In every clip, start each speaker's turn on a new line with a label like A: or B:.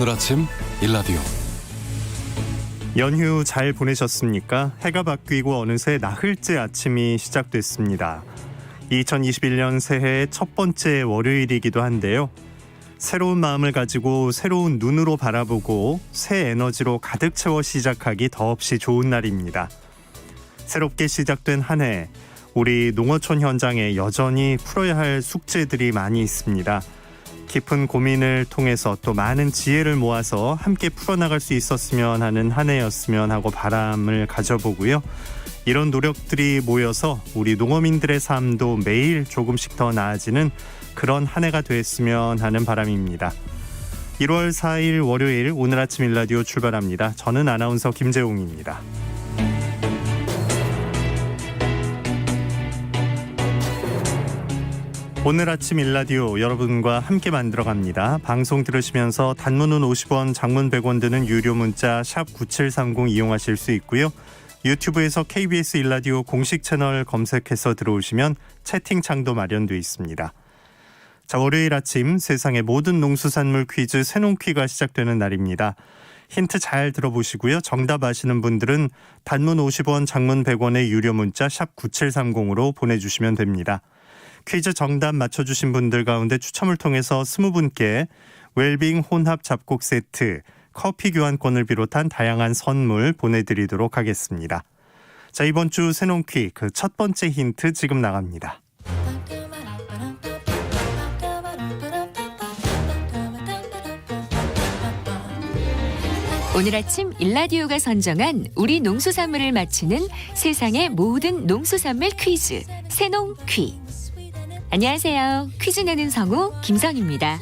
A: 오늘 아침 일라디오.
B: 연휴 잘 보내셨습니까? 해가 바뀌고 어느새 나흘째 아침이 시작됐습니다. 2021년 새해의 첫 번째 월요일이기도 한데요. 새로운 마음을 가지고 새로운 눈으로 바라보고 새 에너지로 가득 채워 시작하기 더없이 좋은 날입니다. 새롭게 시작된 한 해, 우리 농어촌 현장에 여전히 풀어야 할 숙제들이 많이 있습니다. 깊은 고민을 통해서 또 많은 지혜를 모아서 함께 풀어나갈 수 있었으면 하는 한 해였으면 하고 바람을 가져보고요. 이런 노력들이 모여서 우리 농어민들의 삶도 매일 조금씩 더 나아지는 그런 한 해가 됐으면 하는 바람입니다. 1월 4일 월요일 오늘 아침 일라디오 출발합니다. 저는 아나운서 김재웅입니다. 오늘 아침 일라디오 여러분과 함께 만들어갑니다. 방송 들으시면서 단문은 50원, 장문 100원 드는 유료 문자 샵 9730 이용하실 수 있고요. 유튜브에서 KBS 일라디오 공식 채널 검색해서 들어오시면 채팅창도 마련되어 있습니다. 자, 월요일 아침 세상의 모든 농수산물 퀴즈 새농퀴가 시작되는 날입니다. 힌트 잘 들어보시고요. 정답 아시는 분들은 단문 50원, 장문 100원의 유료 문자 샵 9730으로 보내주시면 됩니다. 퀴즈 정답 맞춰주신 분들 가운데 추첨을 통해서 20분께 웰빙 혼합 잡곡 세트, 커피 교환권을 비롯한 다양한 선물 보내드리도록 하겠습니다. 자, 이번 주 새농퀴 그 첫 번째 힌트 지금 나갑니다.
C: 오늘 아침 일라디오가 선정한 우리 농수산물을 맞히는 세상의 모든 농수산물 퀴즈 새농퀴. 안녕하세요. 퀴즈 내는 성우 김성입니다.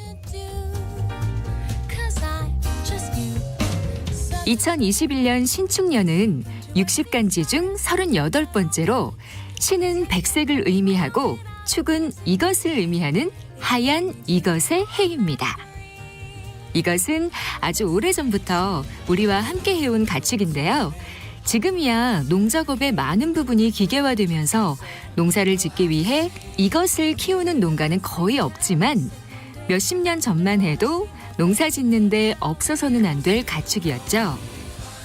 C: 2021년 신축년은 60간지 중 38번째로 신은 백색을 의미하고 축은 이것을 의미하는 하얀 이것의 해입니다. 이것은 아주 오래전부터 우리와 함께 해온 가축인데요. 지금이야 농작업의 많은 부분이 기계화되면서 농사를 짓기 위해 이것을 키우는 농가는 거의 없지만 몇십 년 전만 해도 농사 짓는데 없어서는 안 될 가축이었죠.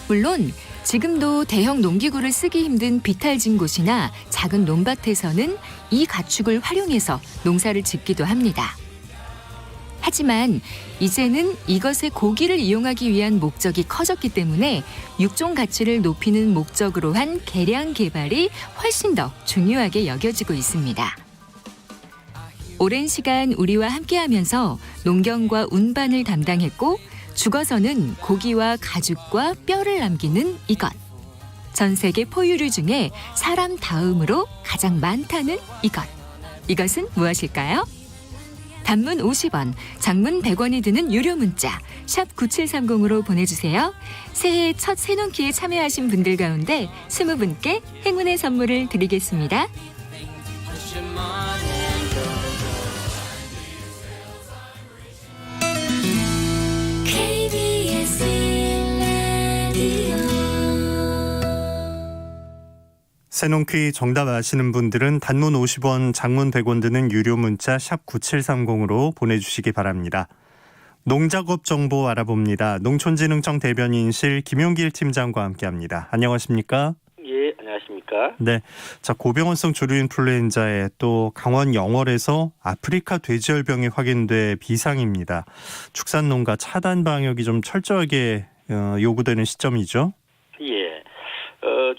C: 물론 지금도 대형 농기구를 쓰기 힘든 비탈진 곳이나 작은 논밭에서는 이 가축을 활용해서 농사를 짓기도 합니다. 하지만 이제는 이것의 고기를 이용하기 위한 목적이 커졌기 때문에 육종 가치를 높이는 목적으로 한 개량 개발이 훨씬 더 중요하게 여겨지고 있습니다. 오랜 시간 우리와 함께하면서 농경과 운반을 담당했고 죽어서는 고기와 가죽과 뼈를 남기는 이것. 전 세계 포유류 중에 사람 다음으로 가장 많다는 이것. 이것은 무엇일까요? 단문 50원, 장문 100원이 드는 유료 문자 샵 9730으로 보내주세요. 새해 첫 새농기에 참여하신 분들 가운데 20분께 행운의 선물을 드리겠습니다.
B: 새농퀴 정답 아시는 분들은 단문 50원, 장문 100원 드는 유료 문자 샵 9730으로 보내주시기 바랍니다. 농작업 정보 알아봅니다. 농촌진흥청 대변인실 김용길 팀장과 함께합니다. 안녕하십니까?
D: 예, 안녕하십니까?
B: 네, 자, 고병원성 조류 인플루엔자에 또 강원 영월에서 아프리카 돼지열병이 확인돼 비상입니다. 축산농가 차단 방역이 좀 철저하게 요구되는 시점이죠?
D: 예,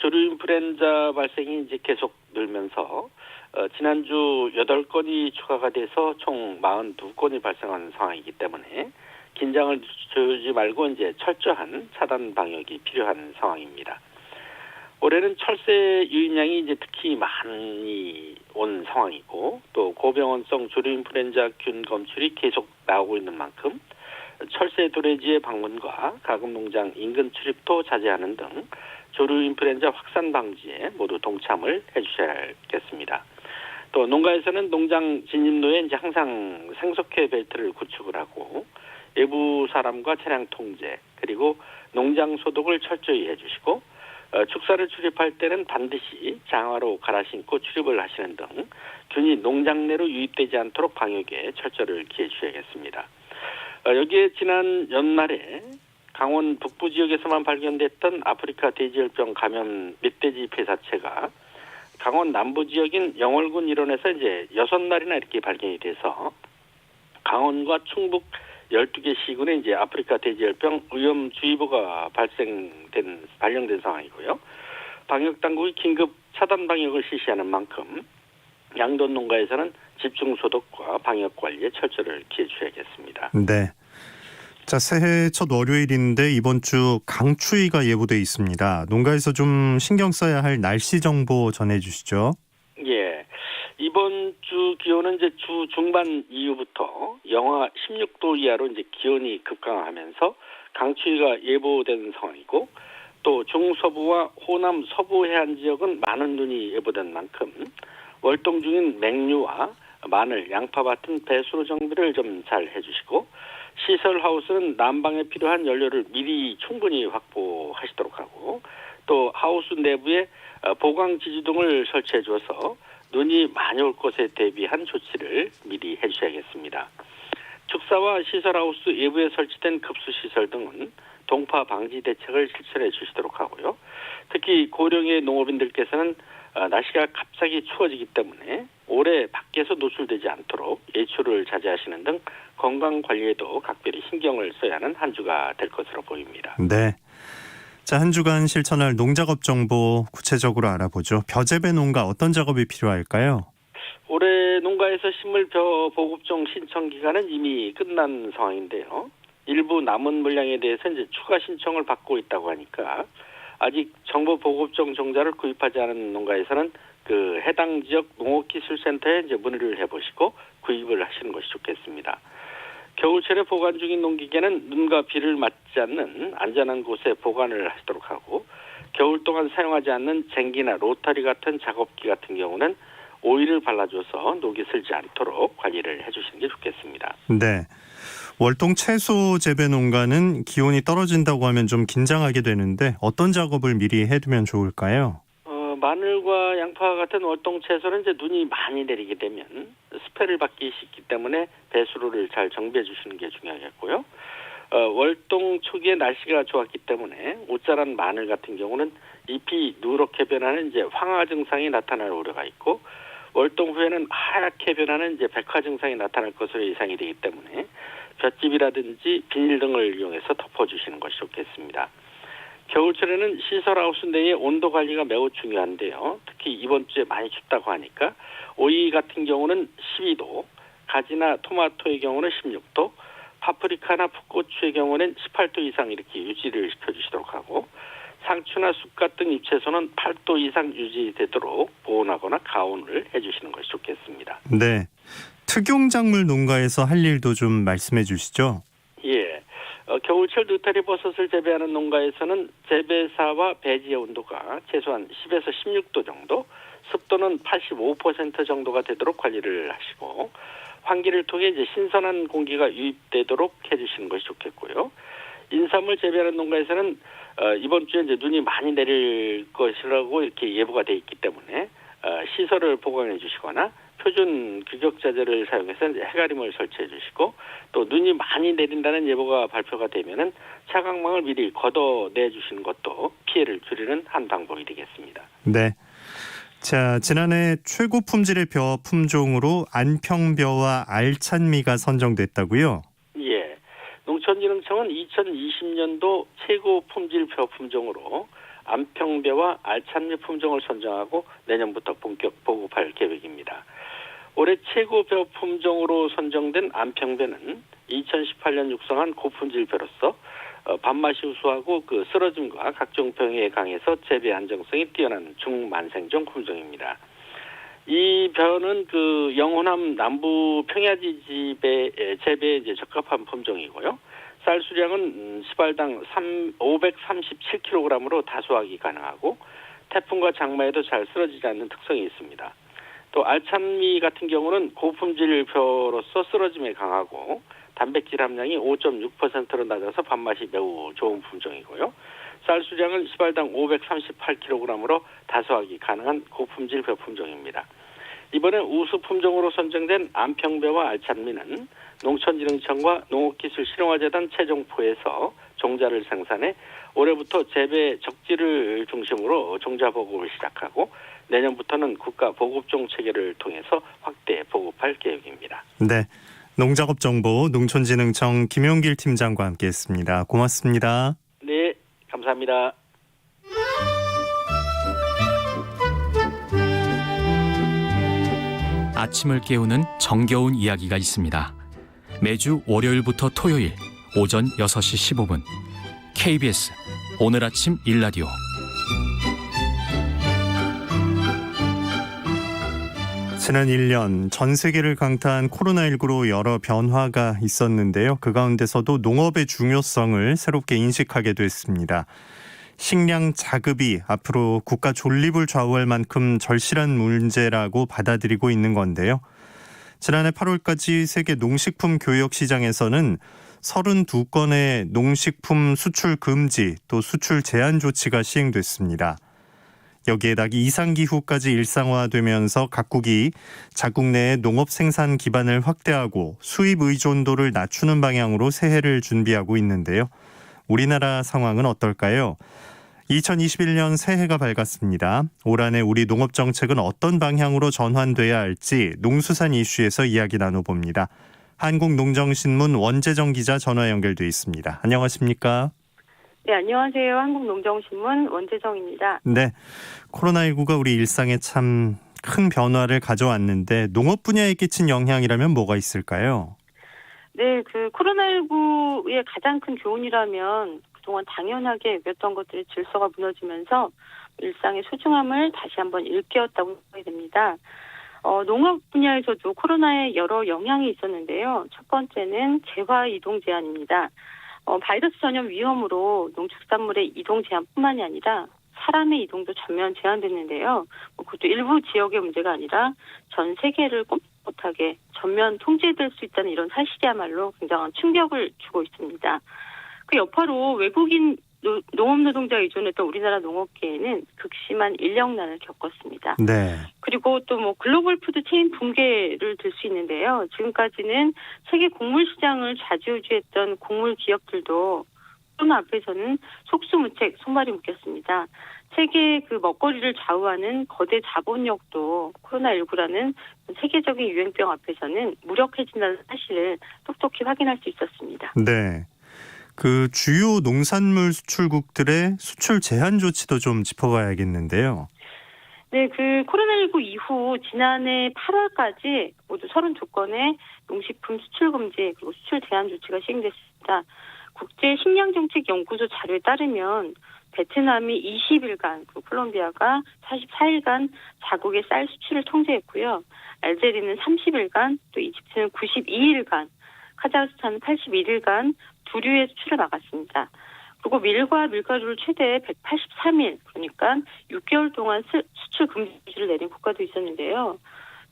D: 조류 인플루엔자 발생이 이제 계속 늘면서 지난주 8건이 추가가 돼서 총 42건이 발생하는 상황이기 때문에 긴장을 주지 말고 이제 철저한 차단 방역이 필요한 상황입니다. 올해는 철새 유입량이 이제 특히 많이 온 상황이고 또 고병원성 조류 인플루엔자균 검출이 계속 나오고 있는 만큼 철새 도래지의 방문과 가금농장 인근 출입도 자제하는 등 조류 인플루엔자 확산 방지에 모두 동참을 해주셔야겠습니다. 또 농가에서는 농장 진입로에 이제 항상 생석회 벨트를 구축을 하고 외부 사람과 차량 통제 그리고 농장 소독을 철저히 해주시고 축사를 출입할 때는 반드시 장화로 갈아 신고 출입을 하시는 등 균이 농장 내로 유입되지 않도록 방역에 철저를 기해 주셔야겠습니다. 여기에 지난 연말에 강원 북부 지역에서만 발견됐던 아프리카 돼지열병 감염 멧돼지 폐사체가 강원 남부 지역인 영월군 일원에서 이제 6날이나 이렇게 발견이 돼서 강원과 충북 12개 시군에 이제 아프리카 돼지열병 위험주의보가 발령된 상황이고요. 방역 당국이 긴급 차단 방역을 실시하는 만큼 양돈 농가에서는 집중 소독과 방역 관리에 철저를 기해줘야겠습니다.
B: 네. 자, 새해 첫 월요일인데 이번 주 강추위가 예보돼 있습니다. 농가에서 좀 신경 써야 할 날씨 정보 전해주시죠.
D: 예. 이번 주 기온은 이제 주 중반 이후부터 영하 16도 이하로 이제 기온이 급강하면서 강추위가 예보된 상황이고, 또 중서부와 호남 서부 해안 지역은 많은 눈이 예보된 만큼 월동 중인 맹류와 마늘, 양파 같은 배수로 정비를 좀 잘 해주시고, 시설 하우스는 난방에 필요한 연료를 미리 충분히 확보하시도록 하고, 또 하우스 내부에 보강 지지등을 설치해 줘서 눈이 많이 올 것에 대비한 조치를 미리 해주셔야겠습니다. 축사와 시설하우스 외부에 설치된 급수시설 등은 동파 방지 대책을 실천해 주시도록 하고요. 특히 고령의 농업인들께서는 날씨가 갑자기 추워지기 때문에 오래 밖에서 노출되지 않도록 외출을 자제하시는 등 건강 관리에도 각별히 신경을 써야 하는 한 주가 될 것으로 보입니다.
B: 네. 자, 한 주간 실천할 농작업 정보 구체적으로 알아보죠. 벼재배 농가 어떤 작업이 필요할까요?
D: 올해 농가에서 식물 벼 보급종 신청 기간은 이미 끝난 상황인데요. 일부 남은 물량에 대해서 이제 추가 신청을 받고 있다고 하니까 아직 정부 보급종 종자를 구입하지 않은 농가에서는 그 해당 지역 농업기술센터에 이제 문의를 해보시고 구입을 하시는 것이 좋겠습니다. 겨울철에 보관 중인 농기계는 눈과 비를 맞지 않는 안전한 곳에 보관을 하시도록 하고, 겨울 동안 사용하지 않는 쟁기나 로타리 같은 작업기 같은 경우는 오일을 발라줘서 녹이 슬지 않도록 관리를 해주시는 게 좋겠습니다.
B: 네. 월동 채소 재배 농가는 기온이 떨어진다고 하면 좀 긴장하게 되는데 어떤 작업을 미리 해두면 좋을까요?
D: 마늘과 양파 같은 월동 채소는 이제 눈이 많이 내리게 되면 스패를 받기 쉽기 때문에 배수로를 잘 정비해 주시는 게 중요하겠고요. 월동 초기에 날씨가 좋았기 때문에 옷자란 마늘 같은 경우는 잎이 누렇게 변하는 이제 황화 증상이 나타날 우려가 있고, 월동 후에는 하얗게 변하는 이제 백화 증상이 나타날 것으로 예상이 되기 때문에 볏짚이라든지 비닐 등을 이용해서 덮어주시는 것이 좋겠습니다. 겨울철에는 시설하우스 내의 온도 관리가 매우 중요한데요. 특히 이번 주에 많이 춥다고 하니까 오이 같은 경우는 12도, 가지나 토마토의 경우는 16도, 파프리카나 풋고추의 경우는 18도 이상 이렇게 유지를 시켜주시도록 하고, 상추나 쑥갓 등 잎채소는 8도 이상 유지되도록 보온하거나 가온을 해주시는 것이 좋겠습니다.
B: 네. 특용작물 농가에서 할 일도 좀 말씀해 주시죠.
D: 예. 겨울철 느타리 버섯을 재배하는 농가에서는 재배사와 배지의 온도가 최소한 10에서 16도 정도, 습도는 85% 정도가 되도록 관리를 하시고, 환기를 통해 이제 신선한 공기가 유입되도록 해주시는 것이 좋겠고요. 인삼을 재배하는 농가에서는 이번 주에 이제 눈이 많이 내릴 것이라고 이렇게 예보가 돼 있기 때문에 시설을 보강해 주시거나 표준 규격자재를 사용해서 이제 해가림을 설치해 주시고, 또 눈이 많이 내린다는 예보가 발표가 되면은 차광망을 미리 걷어내 주시는 것도 피해를 줄이는 한 방법이 되겠습니다.
B: 네. 자, 지난해 최고 품질의 벼 품종으로 안평벼와 알찬미가 선정됐다고요?
D: 예. 농촌진흥청은 2020년도 최고 품질 벼 품종으로 안평벼와 알찬미 품종을 선정하고 내년부터 본격 보급할 계획입니다. 올해 최고 벼 품종으로 선정된 안평벼는 2018년 육성한 고품질 벼로서 밥맛이 우수하고 그 쓰러짐과 각종 병에 강해서 재배 안정성이 뛰어난 중만생종 품종입니다. 이 벼는 그 영호남 남부 평야지 재배에 이제 적합한 품종이고요. 쌀 수량은 시발당 537kg으로 다수하기 가능하고 태풍과 장마에도 잘 쓰러지지 않는 특성이 있습니다. 또 알찬미 같은 경우는 고품질 벼로서 쓰러짐에 강하고 단백질 함량이 5.6%로 낮아서 밥맛이 매우 좋은 품종이고요. 쌀 수량은 시발당 538kg으로 다수하기 가능한 고품질 벼 품종입니다. 이번에 우수 품종으로 선정된 안평배와 알찬미는 농촌진흥청과 농업기술실용화재단 최종포에서 종자를 생산해 올해부터 재배 적지를 중심으로 종자 보급을 시작하고 내년부터는 국가 보급종 체계를 통해서 확대 보급할 계획입니다.
B: 네, 농작업 정보 농촌진흥청 김용길 팀장과 함께했습니다. 고맙습니다.
D: 네, 감사합니다.
A: 아침을 깨우는 정겨운 이야기가 있습니다. 매주 월요일부터 토요일 오전 6시 15분 KBS 오늘 아침 일라디오.
B: 지난 1년 전 세계를 강타한 코로나19로 여러 변화가 있었는데요. 그 가운데서도 농업의 중요성을 새롭게 인식하게 됐습니다. 식량 자급이 앞으로 국가 존립을 좌우할 만큼 절실한 문제라고 받아들이고 있는 건데요. 지난해 8월까지 세계 농식품 교역 시장에서는 32건의 농식품 수출 금지 또 수출 제한 조치가 시행됐습니다. 여기에다 이상기후까지 일상화되면서 각국이 자국 내의 농업 생산 기반을 확대하고 수입 의존도를 낮추는 방향으로 새해를 준비하고 있는데요. 우리나라 상황은 어떨까요? 2021년 새해가 밝았습니다. 올 한해 우리 농업 정책은 어떤 방향으로 전환돼야 할지 농수산 이슈에서 이야기 나눠봅니다. 한국농정신문 원재정 기자 전화 연결돼 있습니다. 안녕하십니까?
E: 네, 안녕하세요. 한국농정신문 원재정입니다.
B: 네, 코로나19가 우리 일상에 참 큰 변화를 가져왔는데 농업 분야에 끼친 영향이라면 뭐가 있을까요?
E: 네, 코로나19의 가장 큰 교훈이라면 그동안 당연하게 여겼던 것들의 질서가 무너지면서 일상의 소중함을 다시 한번 일깨웠다고 생각이 됩니다. 농업 분야에서도 코로나에 여러 영향이 있었는데요. 첫 번째는 재화 이동 제한입니다. 바이러스 전염 위험으로 농축산물의 이동 제한뿐만이 아니라 사람의 이동도 전면 제한됐는데요. 그것도 일부 지역의 문제가 아니라 전 세계를 꼼짝 못하게 전면 통제될 수 있다는 이런 사실이야말로 굉장한 충격을 주고 있습니다. 그 여파로 외국인 농업 노동자 의존했던 우리나라 농업계에는 극심한 인력난을 겪었습니다.
B: 네.
E: 그리고 또 글로벌 푸드 체인 붕괴를 들 수 있는데요. 지금까지는 세계 곡물 시장을 좌지우지했던 곡물 기업들도 코로나 앞에서는 속수무책 손발이 묶였습니다. 세계 먹거리를 좌우하는 거대 자본력도 코로나19라는 세계적인 유행병 앞에서는 무력해진다는 사실을 똑똑히 확인할 수 있었습니다.
B: 네. 주요 농산물 수출국들의 수출 제한 조치도 좀 짚어봐야겠는데요.
E: 네, 코로나19 이후 지난해 8월까지 모두 32건의 농식품 수출 금지 그리고 수출 제한 조치가 시행됐습니다. 국제식량정책연구소 자료에 따르면 베트남이 20일간, 그리고 콜롬비아가 44일간 자국의 쌀 수출을 통제했고요. 알제리는 30일간, 또 이집트는 92일간, 카자흐스탄은 81일간 두류의 수출을 막았습니다. 그리고 밀과 밀가루를 최대 183일, 그러니까 6개월 동안 수출 금지를 내린 국가도 있었는데요.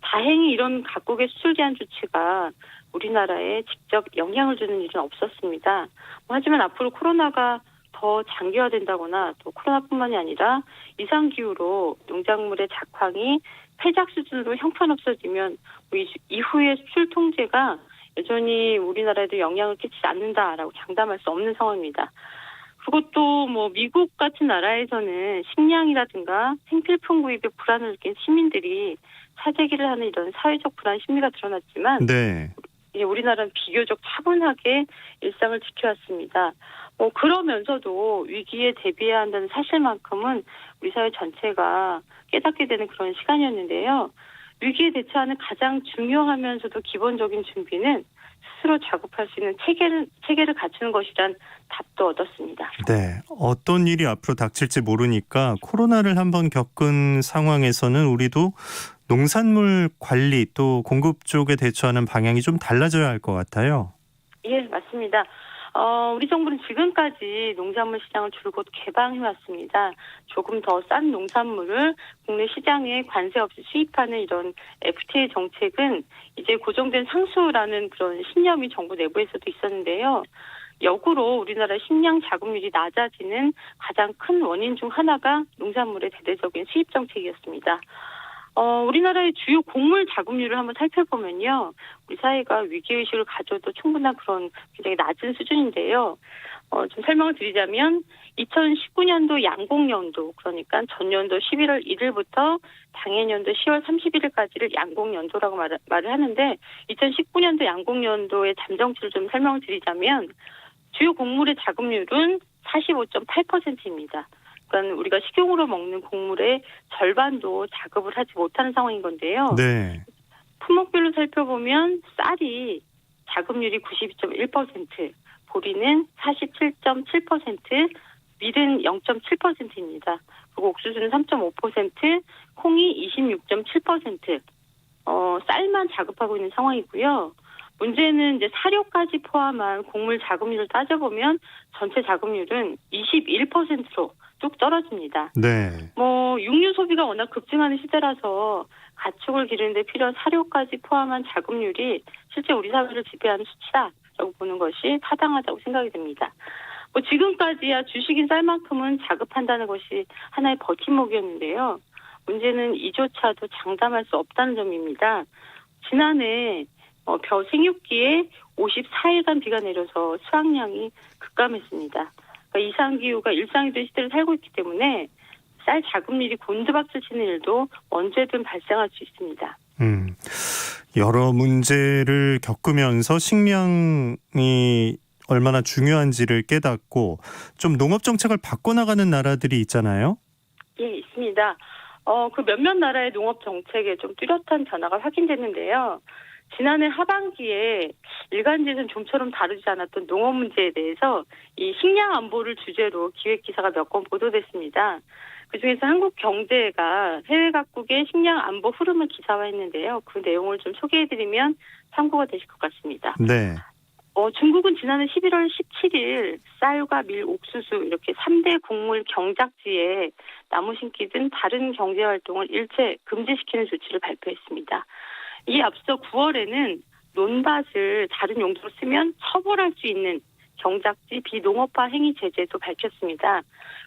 E: 다행히 이런 각국의 수출 제한 조치가 우리나라에 직접 영향을 주는 일은 없었습니다. 하지만 앞으로 코로나가 더 장기화된다거나 또 코로나뿐만이 아니라 이상기후로 농작물의 작황이 폐작 수준으로 형편없어지면 이후의 수출 통제가 여전히 우리나라에도 영향을 끼치지 않는다라고 장담할 수 없는 상황입니다. 그리고 또 미국 같은 나라에서는 식량이라든가 생필품 구입에 불안을 느낀 시민들이 사재기를 하는 이런 사회적 불안 심리가 드러났지만
B: 네.
E: 우리나라는 비교적 차분하게 일상을 지켜왔습니다. 그러면서도 위기에 대비해야 한다는 사실만큼은 우리 사회 전체가 깨닫게 되는 그런 시간이었는데요. 위기에 대처하는 가장 중요하면서도 기본적인 준비는 스스로 작업할 수 있는 체계를 갖추는 것이란 답도 얻었습니다.
B: 네, 어떤 일이 앞으로 닥칠지 모르니까 코로나를 한번 겪은 상황에서는 우리도 농산물 관리 또 공급 쪽에 대처하는 방향이 좀 달라져야 할 것 같아요.
E: 예, 맞습니다. 우리 정부는 지금까지 농산물 시장을 줄곧 개방해왔습니다. 조금 더 싼 농산물을 국내 시장에 관세 없이 수입하는 이런 FTA 정책은 이제 고정된 상수라는 그런 신념이 정부 내부에서도 있었는데요. 역으로 우리나라 식량 자급률이 낮아지는 가장 큰 원인 중 하나가 농산물의 대대적인 수입 정책이었습니다. 우리나라의 주요 곡물 자급률을 한번 살펴보면요. 우리 사회가 위기의식을 가져도 충분한 그런 굉장히 낮은 수준인데요. 좀 설명을 드리자면 2019년도 양곡연도, 그러니까 전년도 11월 1일부터 당해년도 10월 31일까지를 양곡연도라고 말을 하는데, 2019년도 양곡연도의 잠정치를 좀 설명을 드리자면 주요 곡물의 자급률은 45.8%입니다. 그러니까 우리가 식용으로 먹는 곡물의 절반도 자급을 하지 못하는 상황인 건데요.
B: 네.
E: 품목별로 살펴보면 쌀이 자급률이 92.1%, 보리는 47.7%, 밀은 0.7%입니다. 그리고 옥수수는 3.5%, 콩이 26.7%, 쌀만 자급하고 있는 상황이고요. 문제는 이제 사료까지 포함한 곡물 자급률을 따져보면 전체 자급률은 21%로 뚝 떨어집니다.
B: 네.
E: 육류 소비가 워낙 급증하는 시대라서 가축을 기르는 데 필요한 사료까지 포함한 자급률이 실제 우리 사회를 지배하는 수치다라고 보는 것이 타당하다고 생각이 됩니다. 지금까지야 주식인 쌀만큼은 자급한다는 것이 하나의 버팀목이었는데요. 문제는 이조차도 장담할 수 없다는 점입니다. 지난해 벼 생육기에 54일간 비가 내려서 수확량이 급감했습니다. 그러니까 이상기후가 일상이 된 시대를 살고 있기 때문에 쌀 자급률이 곤두박질 치는 일도 언제든 발생할 수 있습니다.
B: 여러 문제를 겪으면서 식량이 얼마나 중요한지를 깨닫고 좀 농업 정책을 바꿔나가는 나라들이 있잖아요.
E: 예, 있습니다. 그 몇몇 나라의 농업 정책에 좀 뚜렷한 변화가 확인됐는데요. 지난해 하반기에 일간지에서는 좀처럼 다루지 않았던 농업 문제에 대해서 이 식량 안보를 주제로 기획 기사가 몇 건 보도됐습니다. 그중에서 한국경제가 해외 각국의 식량 안보 흐름을 기사화했는데요. 그 내용을 좀 소개해드리면 참고가 되실 것 같습니다.
B: 네.
E: 중국은 지난해 11월 17일 쌀과 밀, 옥수수 이렇게 3대 곡물 경작지에 나무 심기 등 다른 경제활동을 일체 금지시키는 조치를 발표했습니다. 이에 앞서 9월에는 논밭을 다른 용도로 쓰면 처벌할 수 있는 경작지 비농업화 행위 제재도 밝혔습니다.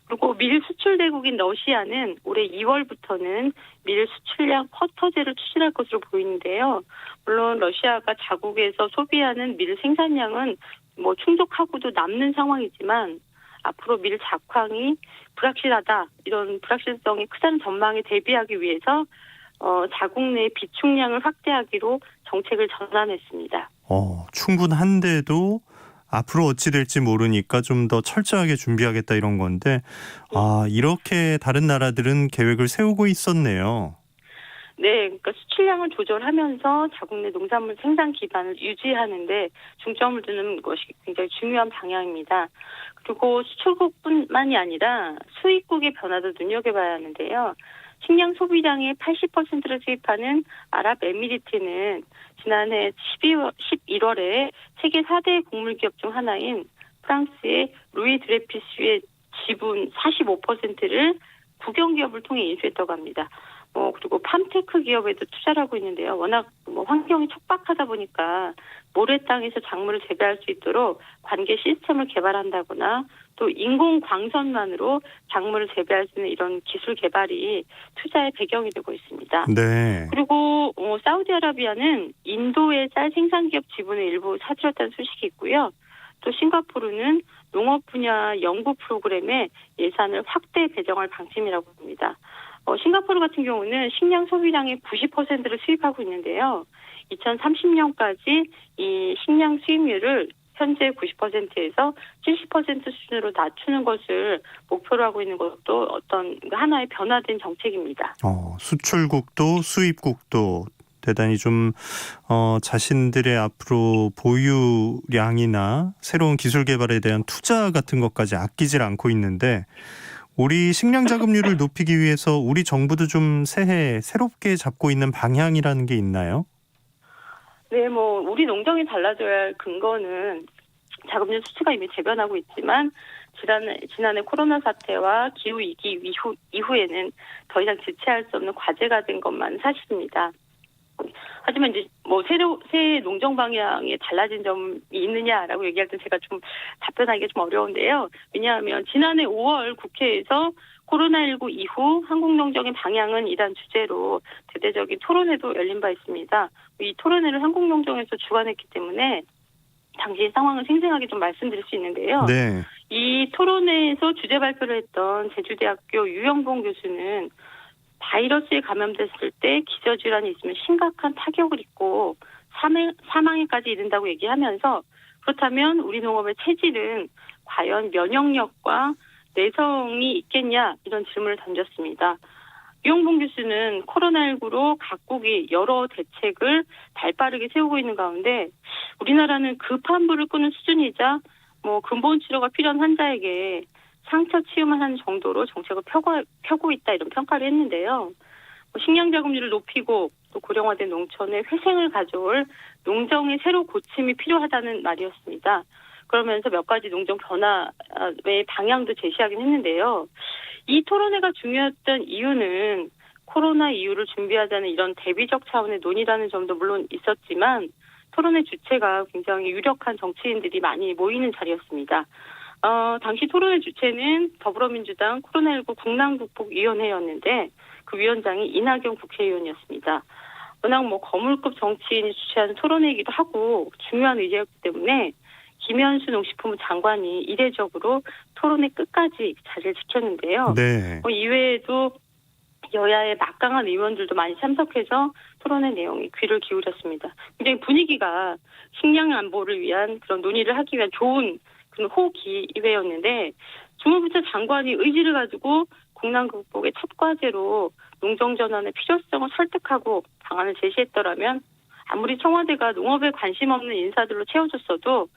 E: 그리고 밀 수출 대국인 러시아는 올해 2월부터는 밀 수출량 쿼터제를 추진할 것으로 보이는데요. 물론 러시아가 자국에서 소비하는 밀 생산량은 충족하고도 남는 상황이지만 앞으로 밀 작황이 불확실하다, 이런 불확실성이 크다는 전망에 대비하기 위해서 자국 내 비축량을 확대하기로 정책을 전환했습니다.
B: 충분한데도 앞으로 어찌 될지 모르니까 좀 더 철저하게 준비하겠다 이런 건데, 이렇게 다른 나라들은 계획을 세우고 있었네요.
E: 네, 그러니까 수출량을 조절하면서 자국 내 농산물 생산 기반을 유지하는데 중점을 두는 것이 굉장히 중요한 방향입니다. 그리고 수출국뿐만이 아니라 수입국의 변화도 눈여겨봐야 하는데요. 식량 소비량의 80%를 수입하는 아랍에미리트는 지난해 11월에 세계 4대 곡물 기업 중 하나인 프랑스의 루이 드레피스의 지분 45%를 국영기업을 통해 인수했다고 합니다. 그리고 팜테크 기업에도 투자를 하고 있는데요. 워낙 환경이 척박하다 보니까 모래 땅에서 작물을 재배할 수 있도록 관계 시스템을 개발한다거나 또 인공 광선만으로 작물을 재배할 수 있는 이런 기술 개발이 투자의 배경이 되고 있습니다.
B: 네.
E: 그리고 사우디아라비아는 인도의 쌀 생산 기업 지분을 일부 사들였다는 소식이 있고요. 또 싱가포르는 농업 분야 연구 프로그램에 예산을 확대 배정할 방침이라고 합니다. 싱가포르 같은 경우는 식량 소비량의 90%를 수입하고 있는데요. 2030년까지 이 식량 수입률을 현재 90%에서 70% 수준으로 낮추는 것을 목표로 하고 있는 것도 어떤 하나의 변화된 정책입니다.
B: 수출국도 수입국도 대단히 좀 자신들의 앞으로 보유량이나 새로운 기술 개발에 대한 투자 같은 것까지 아끼질 않고 있는데, 우리 식량 자급률을 높이기 위해서 우리 정부도 좀 새해 새롭게 잡고 있는 방향이라는 게 있나요?
E: 네, 우리 농정이 달라져야 할 근거는 자급률 수치가 이미 재변하고 있지만 지난해 코로나 사태와 기후 위기 이후에는 더 이상 지체할 수 없는 과제가 된 것만 사실입니다. 하지만 이제 새해 농정 방향에 달라진 점이 있느냐라고 얘기할 때 제가 좀 답변하기가 좀 어려운데요. 왜냐하면 지난해 5월 국회에서 코로나19 이후 한국농정의 방향은 이란 주제로 대대적인 토론회도 열린 바 있습니다. 이 토론회를 한국농정에서 주관했기 때문에 당시 상황을 생생하게 좀 말씀드릴 수 있는데요.
B: 네.
E: 이 토론회에서 주제 발표를 했던 제주대학교 유영봉 교수는 바이러스에 감염됐을 때 기저질환이 있으면 심각한 타격을 입고 사망에까지 이른다고 얘기하면서 그렇다면 우리 농업의 체질은 과연 면역력과 내성이 있겠냐 이런 질문을 던졌습니다. 유영봉 교수는 코로나19로 각국이 여러 대책을 발빠르게 세우고 있는 가운데 우리나라는 급한 불을 끄는 수준이자 근본 치료가 필요한 환자에게 상처 치유만 하는 정도로 정책을 펴고 있다 이런 평가를 했는데요. 식량 자급률을 높이고 또 고령화된 농촌에 회생을 가져올 농정의 새로 고침이 필요하다는 말이었습니다. 그러면서 몇 가지 농정 변화의 방향도 제시하긴 했는데요. 이 토론회가 중요했던 이유는 코로나 이후를 준비하자는 이런 대비적 차원의 논의라는 점도 물론 있었지만 토론회 주체가 굉장히 유력한 정치인들이 많이 모이는 자리였습니다. 당시 토론회 주체는 더불어민주당 코로나19 국난극복위원회였는데 그 위원장이 이낙연 국회의원이었습니다. 워낙 거물급 정치인이 주최하는 토론회이기도 하고 중요한 의제였기 때문에 김현수 농식품부 장관이 이례적으로 토론회 끝까지 자리를 지켰는데요.
B: 네.
E: 이외에도 여야의 막강한 의원들도 많이 참석해서 토론회 내용에 귀를 기울였습니다. 굉장히 분위기가 식량 안보를 위한 그런 논의를 하기 위한 좋은 그런 호기회였는데 주무부처 장관이 의지를 가지고 국난 극복의 첫 과제로 농정 전환의 필요성을 설득하고 방안을 제시했더라면 아무리 청와대가 농업에 관심 없는 인사들로 채워줬어도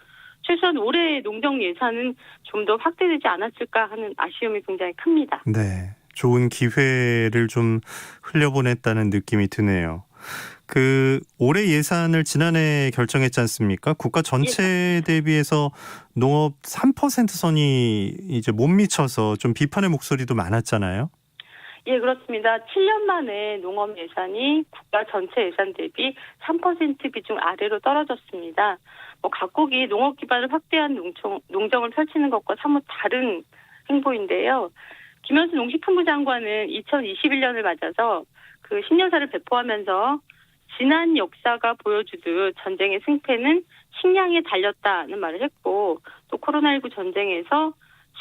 E: 최소한 올해 농정 예산은 좀 더 확대되지 않았을까 하는 아쉬움이 굉장히 큽니다.
B: 네. 좋은 기회를 좀 흘려보냈다는 느낌이 드네요. 올해 예산을 지난해 결정했지 않습니까? 국가 전체 대비해서 농업 3% 선이 이제 못 미쳐서 좀 비판의 목소리도 많았잖아요.
E: 예, 그렇습니다. 7년 만에 농업 예산이 국가 전체 예산 대비 3% 비중 아래로 떨어졌습니다. 각국이 농업 기반을 확대한 농정을 펼치는 것과 사뭇 다른 행보인데요. 김현수 농식품부 장관은 2021년을 맞아서 그 신년사를 배포하면서 지난 역사가 보여주듯 전쟁의 승패는 식량에 달렸다는 말을 했고 또 코로나19 전쟁에서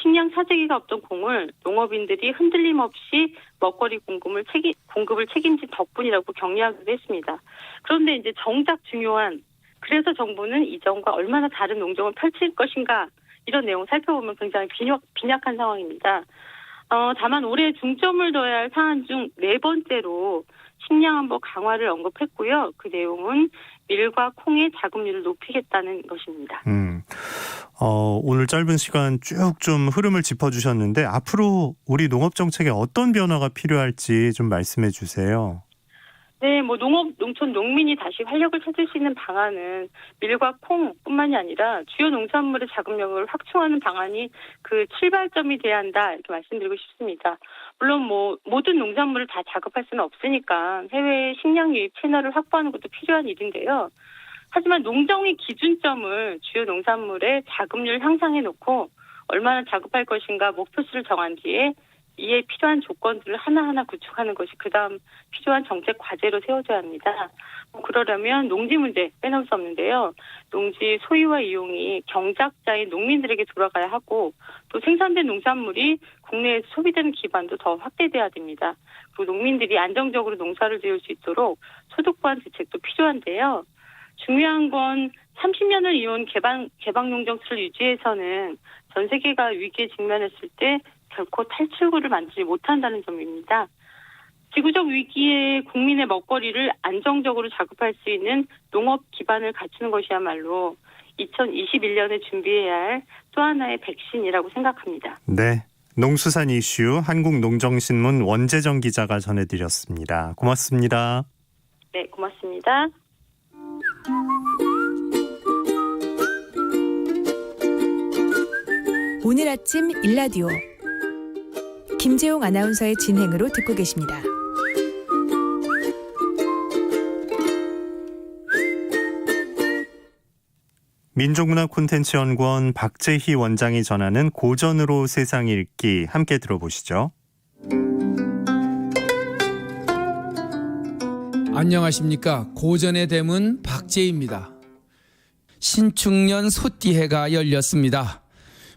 E: 식량 차재기가 없던 공을 농업인들이 흔들림 없이 먹거리 공급을 책임진 덕분이라고 격려하기도 했습니다. 그런데 이제 정작 중요한 그래서 정부는 이전과 얼마나 다른 농정을 펼칠 것인가 이런 내용 살펴보면 굉장히 빈약한 상황입니다. 다만 올해 중점을 둬야 할 사안 중 4번째로 식량 안보 강화를 언급했고요. 그 내용은 밀과 콩의 자급률을 높이겠다는 것입니다.
B: 오늘 짧은 시간 쭉 좀 흐름을 짚어주셨는데 앞으로 우리 농업 정책에 어떤 변화가 필요할지 좀 말씀해 주세요.
E: 네, 농업, 농촌, 농민이 다시 활력을 찾을 수 있는 방안은 밀과 콩뿐만이 아니라 주요 농산물의 자급력을 확충하는 방안이 그 출발점이 돼야 한다 이렇게 말씀드리고 싶습니다. 물론 모든 농산물을 다 자급할 수는 없으니까 해외 식량 유입 채널을 확보하는 것도 필요한 일인데요. 하지만 농정의 기준점을 주요 농산물의 자급률 향상해 놓고 얼마나 자급할 것인가 목표수를 정한 뒤에 이에 필요한 조건들을 하나하나 구축하는 것이 그다음 필요한 정책 과제로 세워져야 합니다. 그러려면 농지 문제 빼놓을 수 없는데요. 농지 소유와 이용이 경작자인 농민들에게 돌아가야 하고 또 생산된 농산물이 국내에서 소비되는 기반도 더 확대돼야 됩니다. 그리고 농민들이 안정적으로 농사를 지을 수 있도록 소득보완 대책도 필요한데요. 중요한 건 30년을 이어온 개방농정틀을 유지해서는 전 세계가 위기에 직면했을 때 결코 탈출구를 만들지 못한다는 점입니다. 지구적 위기에 국민의 먹거리를 안정적으로 자급할 수 있는 농업 기반을 갖추는 것이야말로 2021년에 준비해야 할 또 하나의 백신이라고 생각합니다.
B: 네, 농수산 이슈 한국농정신문 원재정 기자가 전해드렸습니다. 고맙습니다.
E: 네, 고맙습니다.
F: 오늘 아침 일라디오 김재용 아나운서의 진행으로 듣고 계십니다.
B: 민족문화콘텐츠연구원 박재희 원장이 전하는 고전으로 세상 읽기 함께 들어보시죠.
G: 안녕하십니까. 고전의 대문 박재입니다. 신축년 소띠해가 열렸습니다.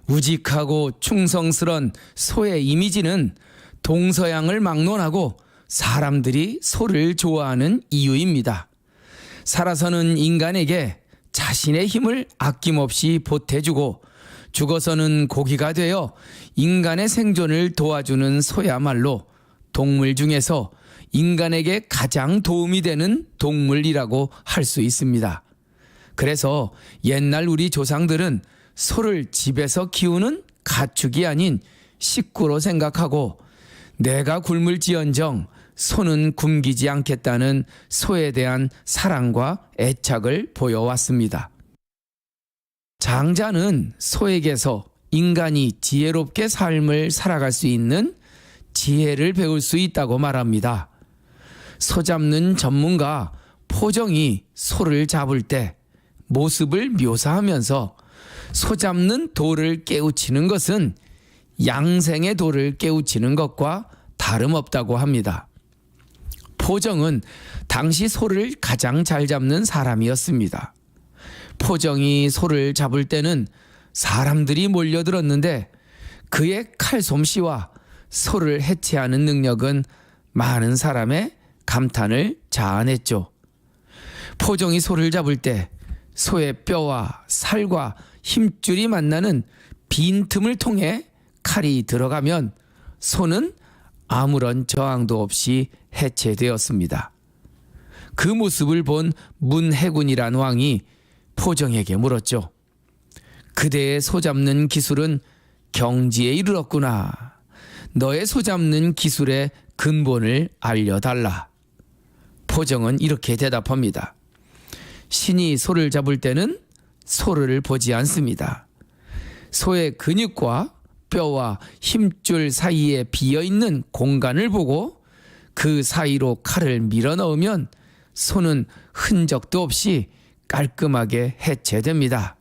G: 우직하고 충성스런 소의 이미지는 동서양을 막론하고 사람들이 소를 좋아하는 이유입니다. 살아서는 인간에게 자신의 힘을 아낌없이 보태주고 죽어서는 고기가 되어 인간의 생존을 도와주는 소야말로 동물 중에서 인간에게 가장 도움이 되는 동물이라고 할 수 있습니다. 그래서 옛날 우리 조상들은 소를 집에서 키우는 가축이 아닌 식구로 생각하고 내가 굶을지언정 소는 굶기지 않겠다는 소에 대한 사랑과 애착을 보여왔습니다. 장자는 소에게서 인간이 지혜롭게 삶을 살아갈 수 있는 지혜를 배울 수 있다고 말합니다. 소 잡는 전문가 포정이 소를 잡을 때 모습을 묘사하면서 소 잡는 도를 깨우치는 것은 양생의 도를 깨우치는 것과 다름없다고 합니다. 포정은 당시 소를 가장 잘 잡는 사람이었습니다. 포정이 소를 잡을 때는 사람들이 몰려들었는데 그의 칼솜씨와 소를 해체하는 능력은 많은 사람의 감탄을 자아냈죠. 포정이 소를 잡을 때 소의 뼈와 살과 힘줄이 만나는 빈틈을 통해 칼이 들어가면 소는 아무런 저항도 없이 해체되었습니다. 그 모습을 본 문해군이란 왕이 포정에게 물었죠. 그대의 소 잡는 기술은 경지에 이르렀구나. 너의 소 잡는 기술의 근본을 알려달라. 포정은 이렇게 대답합니다. 신이 소를 잡을 때는 소를 보지 않습니다. 소의 근육과 뼈와 힘줄 사이에 비어있는 공간을 보고 그 사이로 칼을 밀어넣으면 소는 흔적도 없이 깔끔하게 해체됩니다.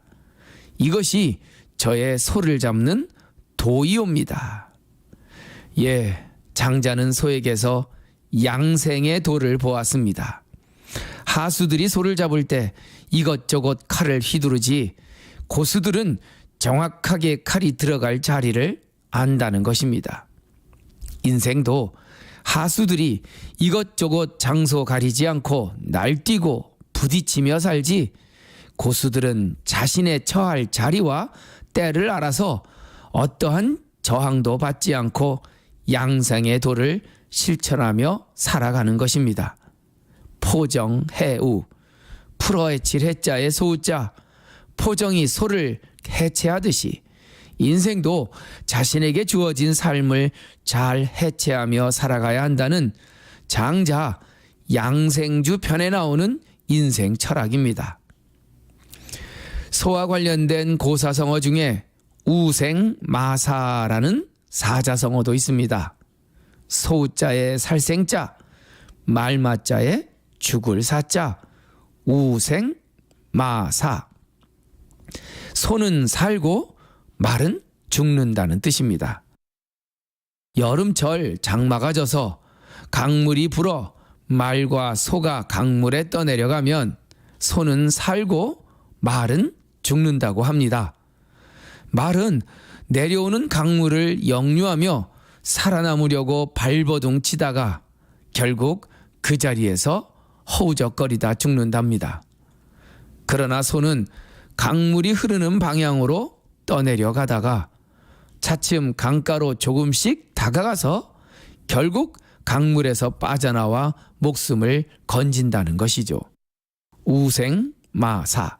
G: 이것이 저의 소를 잡는 도이옵니다. 예, 장자는 소에게서 양생의 도를 보았습니다. 하수들이 소를 잡을 때 이것저것 칼을 휘두르지 고수들은 정확하게 칼이 들어갈 자리를 안다는 것입니다. 인생도 하수들이 이것저것 장소 가리지 않고 날뛰고 부딪히며 살지 고수들은 자신의 처할 자리와 때를 알아서 어떠한 저항도 받지 않고 양생의 도를 실천하며 살아가는 것입니다. 포정, 해우, 풀어헤칠 해자의 소우자, 포정이 소를 해체하듯이 인생도 자신에게 주어진 삶을 잘 해체하며 살아가야 한다는 장자 양생주 편에 나오는 인생 철학입니다. 소와 관련된 고사성어 중에 우생마사라는 사자성어도 있습니다. 소자의 살생자, 말마자의 죽을 사자, 우생마사. 소는 살고 말은 죽는다는 뜻입니다. 여름철 장마가 져서 강물이 불어 말과 소가 강물에 떠내려가면 소는 살고 말은 죽는다고 합니다. 말은 내려오는 강물을 역류하며 살아남으려고 발버둥 치다가 결국 그 자리에서 허우적거리다 죽는답니다. 그러나 소는 강물이 흐르는 방향으로 떠내려 가다가 차츰 강가로 조금씩 다가가서 결국 강물에서 빠져나와 목숨을 건진다는 것이죠. 우생마사.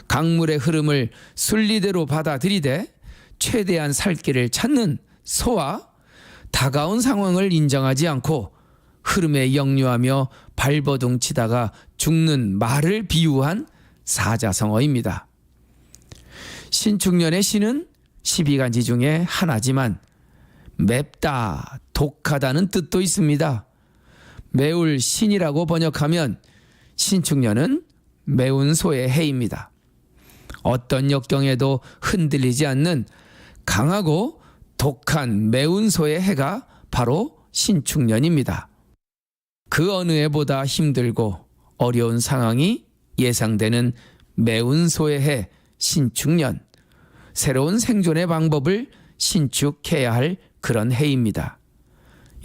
G: 강물의 흐름을 순리대로 받아들이되 최대한 살 길을 찾는 소와 다가온 상황을 인정하지 않고 흐름에 역류하며 발버둥 치다가 죽는 말을 비유한 사자성어입니다. 신축년의 신은 12간지 중에 하나지만 맵다, 독하다는 뜻도 있습니다. 매울 신이라고 번역하면 신축년은 매운 소의 해입니다. 어떤 역경에도 흔들리지 않는 강하고 독한 매운 소의 해가 바로 신축년입니다. 그 어느 해보다 힘들고 어려운 상황이 예상되는 매운 소의 해 신축년. 새로운 생존의 방법을 신축해야 할 그런 해입니다.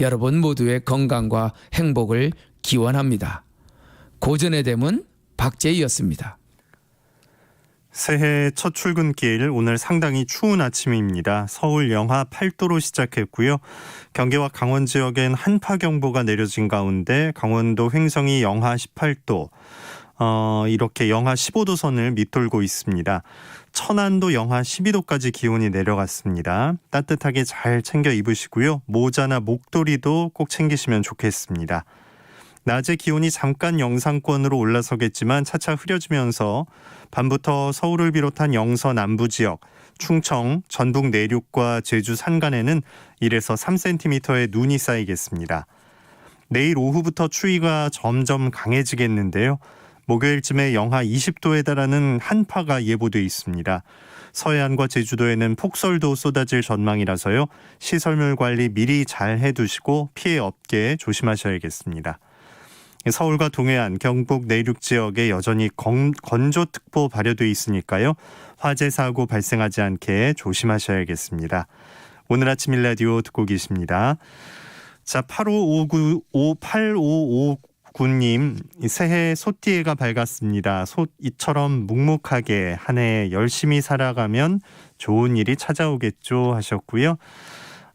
G: 여러분 모두의 건강과 행복을 기원합니다. 고전의 대문 박재희였습니다.
B: 새해 첫 출근길 오늘 상당히 추운 아침입니다. 서울 영하 8도로 시작했고요. 경기와 강원 지역엔 한파경보가 내려진 가운데 강원도 횡성이 영하 18도, 이렇게 영하 15도 선을 밑돌고 있습니다. 천안도 영하 12도까지 기온이 내려갔습니다. 따뜻하게 잘 챙겨 입으시고요. 모자나 목도리도 꼭 챙기시면 좋겠습니다. 낮에 기온이 잠깐 영상권으로 올라서겠지만 차차 흐려지면서 밤부터 서울을 비롯한 영서 남부 지역, 충청, 전북 내륙과 제주 산간에는 1에서 3cm의 눈이 쌓이겠습니다. 내일 오후부터 추위가 점점 강해지겠는데요. 목요일쯤에 영하 20도에 달하는 한파가 예보돼 있습니다. 서해안과 제주도에는 폭설도 쏟아질 전망이라서요. 시설물 관리 미리 잘 해두시고 피해 없게 조심하셔야겠습니다. 서울과 동해안, 경북 내륙 지역에 여전히 건조특보 발효돼 있으니까요. 화재 사고 발생하지 않게 조심하셔야겠습니다. 오늘 아침 일라디오 듣고 계십니다. 자, 8559님, 새해 소띠해가 밝았습니다. 솥이처럼 묵묵하게 한 해 열심히 살아가면 좋은 일이 찾아오겠죠 하셨고요.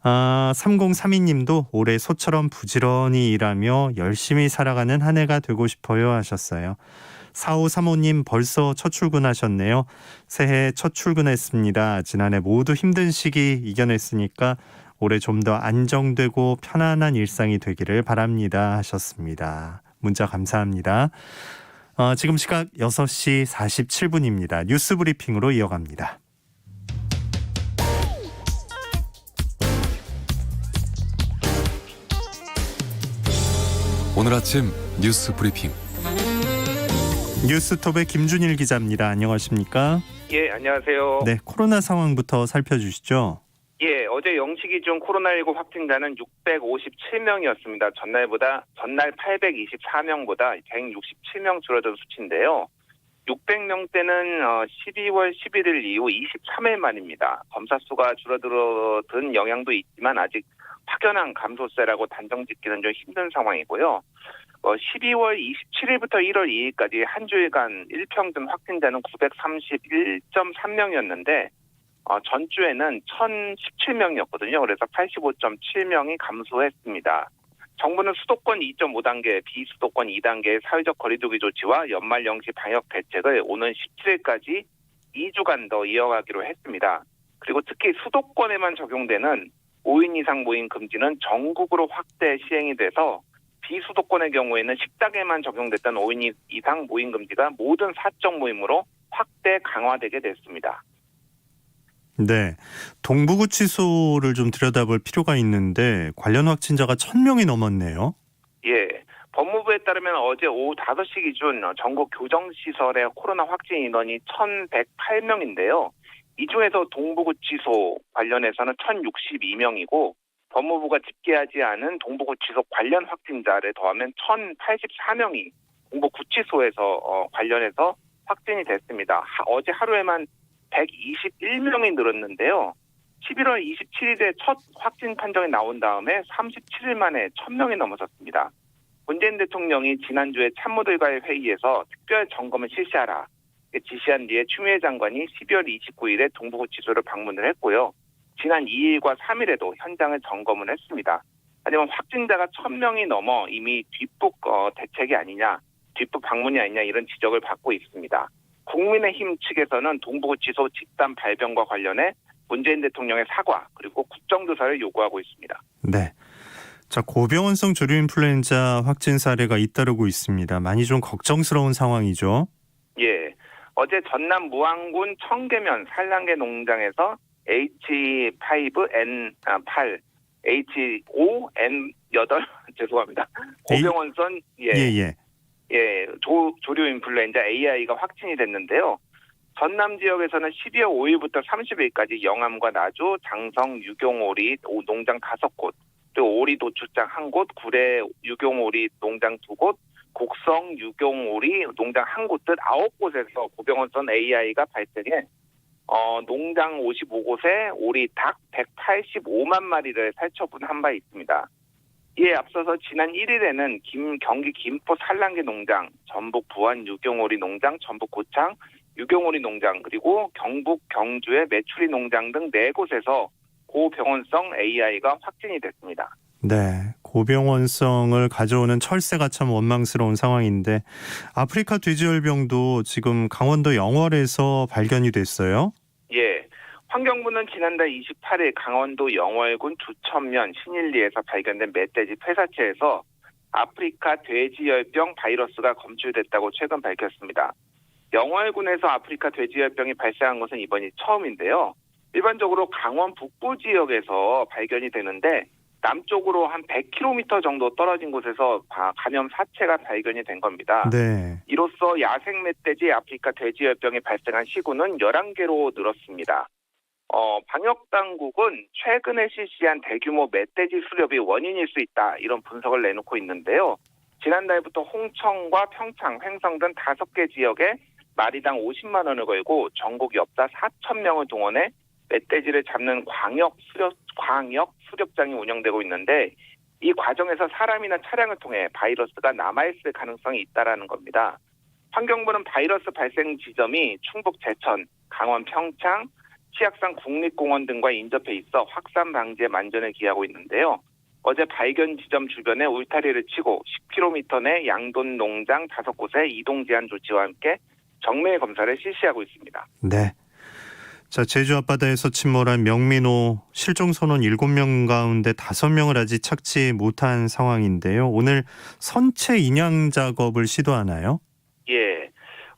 B: 3032님도 올해 소처럼 부지런히 일하며 열심히 살아가는 한 해가 되고 싶어요 하셨어요. 4535님 벌써 첫 출근하셨네요. 새해 첫 출근했습니다. 지난해 모두 힘든 시기 이겨냈으니까 올해 좀 더 안정되고 편안한 일상이 되기를 바랍니다 하셨습니다. 문자 감사합니다. 지금 시각 6시 47분입니다. 뉴스 브리핑으로 이어갑니다.
H: 오늘 아침 뉴스 브리핑.
B: 뉴스톱의 김준일 기자입니다. 안녕하십니까?
I: 예, 안녕하세요.
B: 네, 코로나 상황부터 살펴주시죠.
I: 예, 어제 0시 기준 코로나19 확진자는 657명이었습니다. 전날 824명보다 167명 줄어든 수치인데요. 600명대는 12월 11일 이후 23일 만입니다. 검사 수가 줄어든 영향도 있지만 아직 확연한 감소세라고 단정 짓기는 좀 힘든 상황이고요. 12월 27일부터 1월 2일까지 한 주일간 일평균 확진자는 931.3명이었는데 전주에는 1017명이었거든요. 그래서 85.7명이 감소했습니다. 정부는 수도권 2.5단계, 비수도권 2단계의 사회적 거리두기 조치와 연말 연시 방역 대책을 오는 17일까지 2주간 더 이어가기로 했습니다. 그리고 특히 수도권에만 적용되는 5인 이상 모임 금지는 전국으로 확대 시행이 돼서 비수도권의 경우에는 식당에만 적용됐던 5인 이상 모임 금지가 모든 사적 모임으로 확대 강화되게 됐습니다.
B: 네, 동부구치소를 좀 들여다볼 필요가 있는데 관련 확진자가 1000명이 넘었네요.
I: 예, 법무부에 따르면 어제 오후 5시 기준 전국 교정시설의 코로나 확진 인원이 1108명인데요. 이 중에서 동부구치소 관련해서는 1062명이고 법무부가 집계하지 않은 동부구치소 관련 확진자를 더하면 1084명이 동부구치소에서 관련해서 확진이 됐습니다. 어제 하루에만 121명이 늘었는데요. 11월 27일에 첫 확진 판정이 나온 다음에 37일 만에 1000명이 넘어섰습니다. 문재인 대통령이 지난주에 참모들과의 회의에서 특별 점검을 실시하라 지시한 뒤에 추미애 장관이 12월 29일에 동부구치소를 방문을 했고요. 지난 2일과 3일에도 현장을 점검을 했습니다. 하지만 확진자가 1000명이 넘어 이미 뒷북 대책이 아니냐, 뒷북 방문이 아니냐 이런 지적을 받고 있습니다. 국민의힘 측에서는 동부구치소 집단 발병과 관련해 문재인 대통령의 사과 그리고 국정조사를 요구하고 있습니다.
B: 네, 자, 고병원성 조류인플루엔자 확진 사례가 잇따르고 있습니다. 많이 좀 걱정스러운 상황이죠.
I: 예, 어제 전남 무안군 청계면 산란계 농장에서 H5N8, H5N8 죄송합니다. 고병원성 조류 인플루엔자 AI가 확진이 됐는데요. 전남 지역에서는 12월 5일부터 30일까지 영암과 나주, 장성, 유경오리 농장 5곳, 또 오리 도축장 1곳, 구례 유경오리 농장 2곳, 곡성 유경오리 농장 1곳 등 9곳에서 고병원성 AI가 발생해 농장 55곳에 오리, 닭 185만 마리를 살처분한 바 있습니다. 이에 앞서서 지난 1일에는 경기 김포 산란계 농장, 전북 부안 유경오리 농장, 전북 고창 유경오리 농장, 그리고 경북 경주의 메추리 농장 등 4곳에서 고병원성 AI가 확진이 됐습니다.
B: 네, 고병원성을 가져오는 철새가 참 원망스러운 상황인데 아프리카 돼지열병도 지금 강원도 영월에서 발견이 됐어요.
I: 예, 환경부는 지난달 28일 강원도 영월군 두천면 신일리에서 발견된 멧돼지 폐사체에서 아프리카 돼지열병 바이러스가 검출됐다고 최근 밝혔습니다. 영월군에서 아프리카 돼지열병이 발생한 것은 이번이 처음인데요. 일반적으로 강원 북부 지역에서 발견이 되는데 남쪽으로 한 100km 정도 떨어진 곳에서 감염 사체가 발견이 된 겁니다.
B: 네.
I: 이로써 야생 멧돼지 아프리카 돼지열병이 발생한 시군은 11개로 늘었습니다. 방역당국은 최근에 실시한 대규모 멧돼지 수렵이 원인일 수 있다, 이런 분석을 내놓고 있는데요. 지난달부터 홍천과 평창, 횡성 등 5개 지역에 마리당 50만 원을 걸고 전국 엽사 4,000명을 동원해 멧돼지를 잡는 광역 수렵장이 운영되고 있는데 이 과정에서 사람이나 차량을 통해 바이러스가 남아있을 가능성이 있다라는 겁니다. 환경부는 바이러스 발생 지점이 충북 제천, 강원 평창, 치악산 국립공원 등과 인접해 있어 확산 방지에 만전을 기하고 있는데요. 어제 발견 지점 주변에 울타리를 치고 10km 내 양돈 농장 5곳에 이동 제한 조치와 함께 정밀 검사를 실시하고 있습니다.
B: 네. 자, 제주 앞바다에서 침몰한 명민호 실종 선원 7명 가운데 5명을 아직 찾지 못한 상황인데요. 오늘 선체 인양 작업을 시도하나요?
I: 예.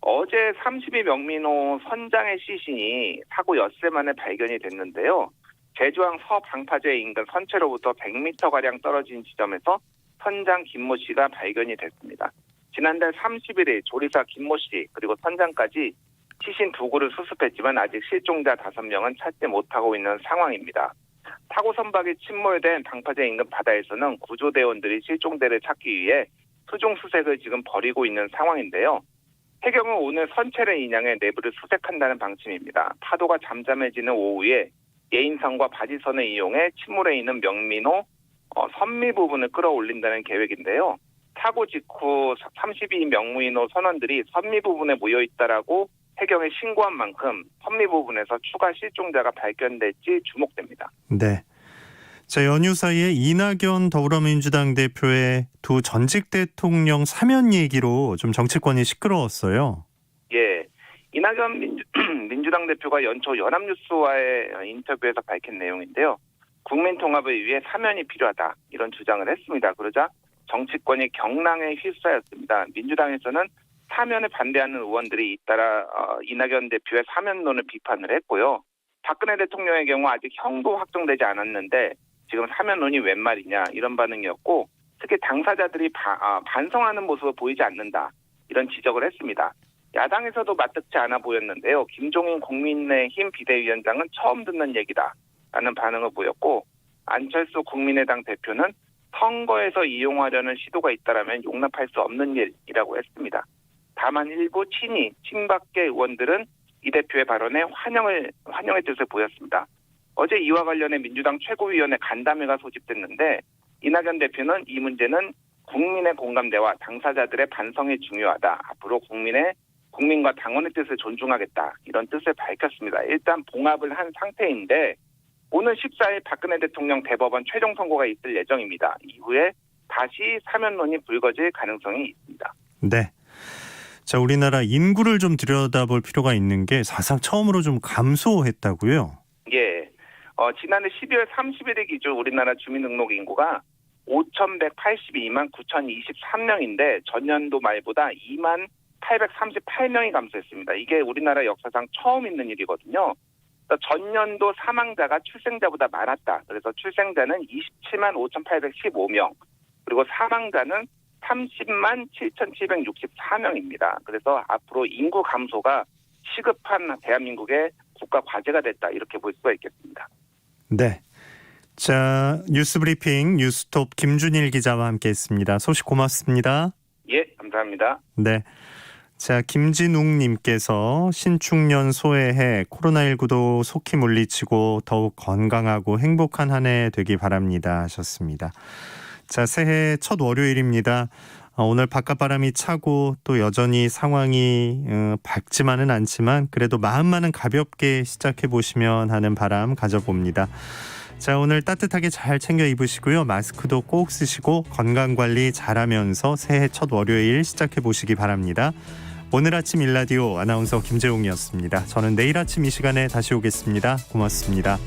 I: 어제 30일 명민호 선장의 시신이 사고 엿새 만에 발견이 됐는데요. 제주항 서방파제 인근 선체로부터 100m가량 떨어진 지점에서 선장 김모 씨가 발견이 됐습니다. 지난달 31일 조리사 김모 씨 그리고 선장까지 시신 2구를 수습했지만 아직 실종자 5명은 찾지 못하고 있는 상황입니다. 사고 선박이 침몰된 방파제 인근 바다에서는 구조대원들이 실종대를 찾기 위해 수중 수색을 지금 벌이고 있는 상황인데요. 해경은 오늘 선체를 인양해 내부를 수색한다는 방침입니다. 파도가 잠잠해지는 오후에 예인선과 바지선을 이용해 침몰해 있는 명민호 선미 부분을 끌어올린다는 계획인데요. 사고 직후 32 명무인호 선원들이 선미 부분에 모여 있다라고 해경에 신고한 만큼 선미 부분에서 추가 실종자가 발견될지 주목됩니다.
B: 네. 자, 연휴 사이에 이낙연 더불어민주당 대표의 두 전직 대통령 사면 얘기로 좀 정치권이 시끄러웠어요.
I: 예. 이낙연 민주당 대표가 연초 연합뉴스와의 인터뷰에서 밝힌 내용인데요. 국민 통합을 위해 사면이 필요하다, 이런 주장을 했습니다. 그러자 정치권이 경랑에 휩싸였습니다. 민주당에서는 사면을 반대하는 의원들이 잇따라 이낙연 대표의 사면론을 비판을 했고요. 박근혜 대통령의 경우 아직 형도 확정되지 않았는데 지금 사면론이 웬 말이냐, 이런 반응이었고 특히 당사자들이 반성하는 모습을 보이지 않는다, 이런 지적을 했습니다. 야당에서도 마뜩지 않아 보였는데요. 김종인 국민의힘 비대위원장은 처음 듣는 얘기다라는 반응을 보였고 안철수 국민의당 대표는 선거에서 이용하려는 시도가 있다라면 용납할 수 없는 일이라고 했습니다. 다만 일부 친박계 의원들은 이 대표의 발언에 환영의 뜻을 보였습니다. 어제 이와 관련해 민주당 최고위원회 간담회가 소집됐는데 이낙연 대표는 이 문제는 국민의 공감대와 당사자들의 반성이 중요하다. 앞으로 국민과 당원의 뜻을 존중하겠다, 이런 뜻을 밝혔습니다. 일단 봉합을 한 상태인데 오늘 14일 박근혜 대통령 대법원 최종 선고가 있을 예정입니다. 이후에 다시 사면론이 불거질 가능성이 있습니다.
B: 네. 자, 우리나라 인구를 좀 들여다볼 필요가 있는 게 사상 처음으로 좀 감소했다고요? 예.
I: 지난해 12월 31일 기준 우리나라 주민등록 인구가 5,182만 9,023명인데 전년도 말보다 2만 838명이 감소했습니다. 이게 우리나라 역사상 처음 있는 일이거든요. 전년도 사망자가 출생자보다 많았다. 그래서 출생자는 27만 5,815명, 그리고 사망자는 30만 7,764명입니다. 그래서 앞으로 인구 감소가 시급한 대한민국의 국가 과제가 됐다, 이렇게 볼 수가 있겠습니다.
B: 네. 자, 뉴스브리핑 뉴스톱 김준일 기자와 함께했습니다. 소식 고맙습니다.
I: 예, 감사합니다.
B: 네. 자, 김진웅님께서 신축년 소해해 코로나19도 속히 물리치고 더욱 건강하고 행복한 한 해 되기 바랍니다 하셨습니다. 자, 새해 첫 월요일입니다. 오늘 바깥바람이 차고 또 여전히 상황이 밝지만은 않지만 그래도 마음만은 가볍게 시작해 보시면 하는 바람 가져봅니다. 자, 오늘 따뜻하게 잘 챙겨 입으시고요. 마스크도 꼭 쓰시고 건강관리 잘하면서 새해 첫 월요일 시작해 보시기 바랍니다. 오늘 아침 일라디오 아나운서 김재웅이었습니다. 저는 내일 아침 이 시간에 다시 오겠습니다. 고맙습니다.